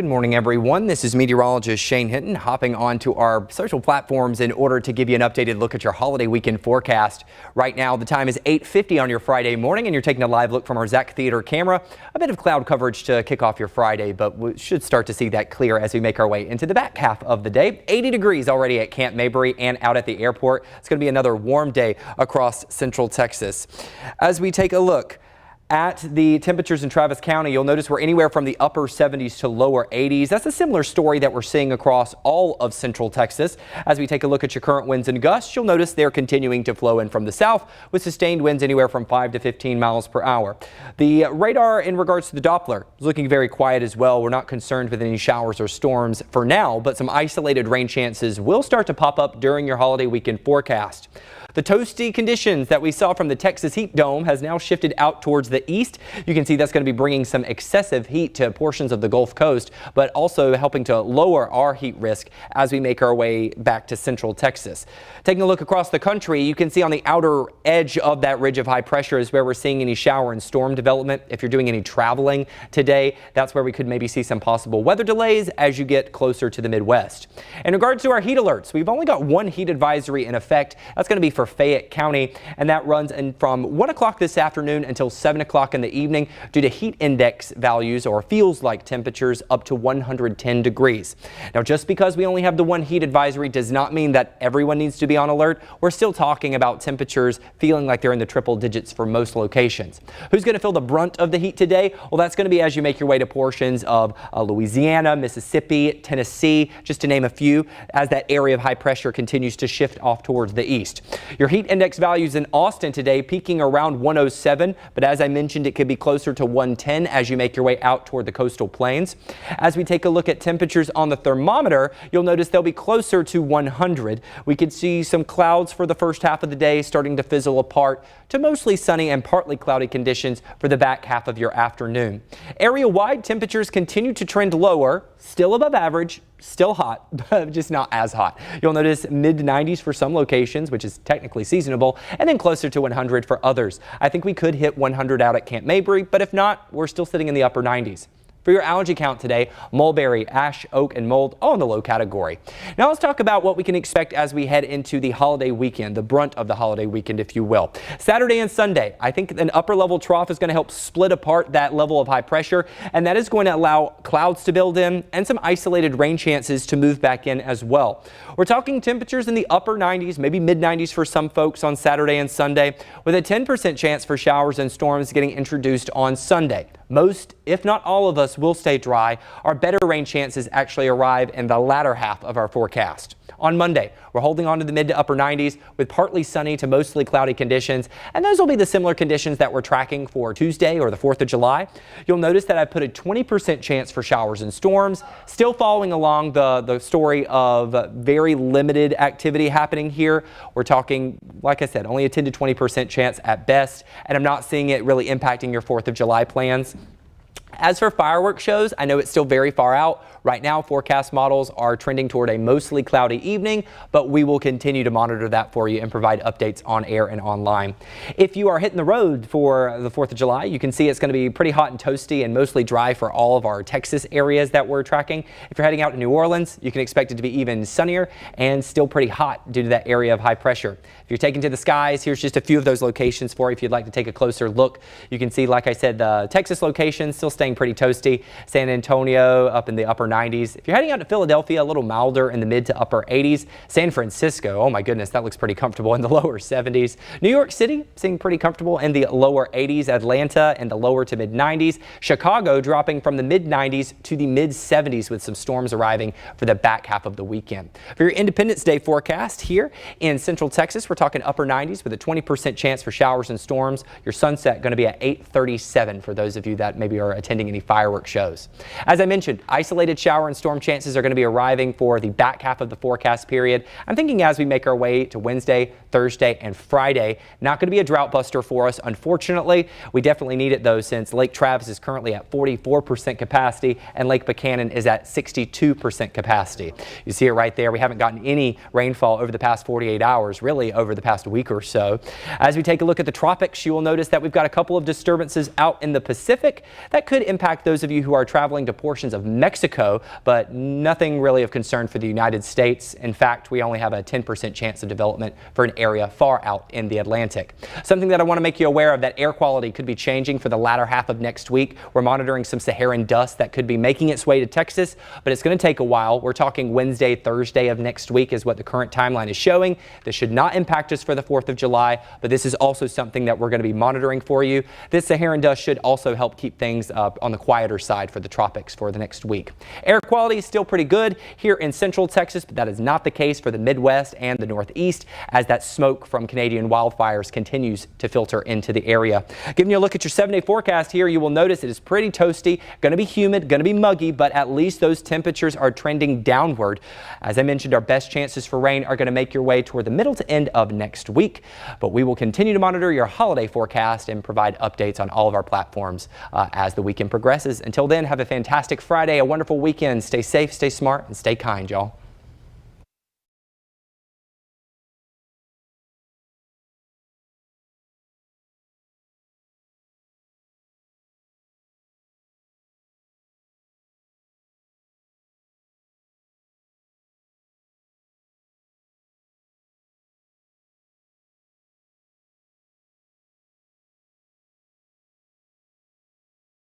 Good morning, everyone. This is meteorologist Shane Hinton hopping onto our social platforms in order to give you an updated look at your holiday weekend forecast. Right now, the time is 8:50 on your Friday morning, and you're taking a live look from our Zach Theater camera. A bit of cloud coverage to kick off your Friday, but we should start to see that clear as we make our way into the back half of the day. 80 degrees already at Camp Mabry and out at the airport. It's going to be another warm day across central Texas. As we take a look at the temperatures in Travis County, you'll notice we're anywhere from the upper 70s to lower 80s. That's a similar story that we're seeing across all of central Texas. As we take a look at your current winds and gusts, you'll notice they're continuing to flow in from the south with sustained winds anywhere from 5 to 15 miles per hour. The radar in regards to the Doppler is looking very quiet as well. We're not concerned with any showers or storms for now, but some isolated rain chances will start to pop up during your holiday weekend forecast. The toasty conditions that we saw from the Texas heat dome has now shifted out towards the east. You can see that's going to be bringing some excessive heat to portions of the Gulf Coast, but also helping to lower our heat risk as we make our way back to central Texas. Taking a look across the country, you can see on the outer edge of that ridge of high pressure is where we're seeing any shower and storm development. If you're doing any traveling today, that's where we could maybe see some possible weather delays as you get closer to the Midwest. In regards to our heat alerts, we've only got one heat advisory in effect. That's going to be for Fayette County, and that runs from 1 o'clock this afternoon until 7 o'clock in the evening due to heat index values or feels like temperatures up to 110 degrees. Now, just because we only have the one heat advisory does not mean that everyone needs to be on alert. We're still talking about temperatures feeling like they're in the triple digits for most locations. Who's going to feel the brunt of the heat today? Well, that's going to be as you make your way to portions of Louisiana, Mississippi, Tennessee, just to name a few, as that area of high pressure continues to shift off towards the east. Your heat index values in Austin today peaking around 107, but as I mentioned, it could be closer to 110 as you make your way out toward the coastal plains. As we take a look at temperatures on the thermometer, you'll notice they'll be closer to 100. We could see some clouds for the first half of the day starting to fizzle apart to mostly sunny and partly cloudy conditions for the back half of your afternoon. Area-wide temperatures continue to trend lower, still above average, still hot, but just not as hot. You'll notice mid-90s for some locations, which is technically seasonable, and then closer to 100 for others. I think we could hit 100 out at Camp Mabry, but if not, we're still sitting in the upper 90s. For your allergy count today, mulberry, ash, oak, and mold all in the low category. Now let's talk about what we can expect as we head into the holiday weekend, the brunt of the holiday weekend, if you will. Saturday and Sunday, I think an upper level trough is going to help split apart that level of high pressure, and that is going to allow clouds to build in and some isolated rain chances to move back in as well. We're talking temperatures in the upper 90s, maybe mid 90s for some folks on Saturday and Sunday, with a 10% chance for showers and storms getting introduced on Sunday. Most, if not all of us, will stay dry. Our better rain chances actually arrive in the latter half of our forecast. On Monday, we're holding on to the mid to upper 90s with partly sunny to mostly cloudy conditions, and those will be the similar conditions that we're tracking for Tuesday or the 4th of July. You'll notice that I put a 20% chance for showers and storms, still following along the story of very limited activity happening here. We're talking, like I said, only a 10 to 20% chance at best, and I'm not seeing it really impacting your 4th of July plans. As for fireworks shows, I know it's still very far out. Right now, forecast models are trending toward a mostly cloudy evening, but we will continue to monitor that for you and provide updates on air and online. If you are hitting the road for the 4th of July, you can see it's going to be pretty hot and toasty and mostly dry for all of our Texas areas that we're tracking. If you're heading out to New Orleans, you can expect it to be even sunnier and still pretty hot due to that area of high pressure. If you're taking to the skies, here's just a few of those locations for you if you'd like to take a closer look. You can see, like I said, the Texas locations still staying pretty toasty. San Antonio up in the upper 90s. If you're heading out to Philadelphia, a little milder in the mid to upper 80s. San Francisco, oh my goodness, that looks pretty comfortable in the lower 70s. New York City seeing pretty comfortable in the lower 80s. Atlanta in the lower to mid 90s. Chicago dropping from the mid 90s to the mid 70s with some storms arriving for the back half of the weekend. For your Independence Day forecast here in central Texas, we're talking upper 90s with a 20% chance for showers and storms. Your sunset going to be at 8:37 for those of you that maybe are attending any fireworks shows. As I mentioned, isolated shower and storm chances are going to be arriving for the back half of the forecast period. I'm thinking as we make our way to Wednesday, Thursday, and Friday. Not going to be a drought buster for us, unfortunately. We definitely need it though, since Lake Travis is currently at 44% capacity and Lake Buchanan is at 62% capacity. You see it right there. We haven't gotten any rainfall over the past 48 hours, really over the past week or so. As we take a look at the tropics, you will notice that we've got a couple of disturbances out in the Pacific that could could impact those of you who are traveling to portions of Mexico, but nothing really of concern for the United States. In fact, we only have a 10% chance of development for an area far out in the Atlantic. Something that I want to make you aware of, that air quality could be changing for the latter half of next week. We're monitoring some Saharan dust that could be making its way to Texas, but it's going to take a while. We're talking Wednesday, Thursday of next week is what the current timeline is showing. This should not impact us for the 4th of July, but this is also something that we're going to be monitoring for you. This Saharan dust should also help keep things on the quieter side for the tropics for the next week. Air quality is still pretty good here in central Texas, but that is not the case for the Midwest and the Northeast as that smoke from Canadian wildfires continues to filter into the area. Giving you a look at your 7-day forecast here, you will notice it is pretty toasty, going to be humid, going to be muggy, but at least those temperatures are trending downward. As I mentioned, our best chances for rain are going to make your way toward the middle to end of next week, but we will continue to monitor your holiday forecast and provide updates on all of our platforms as the weekend progresses. Until then, have a fantastic Friday, a wonderful weekend. Stay safe, stay smart, and stay kind, y'all.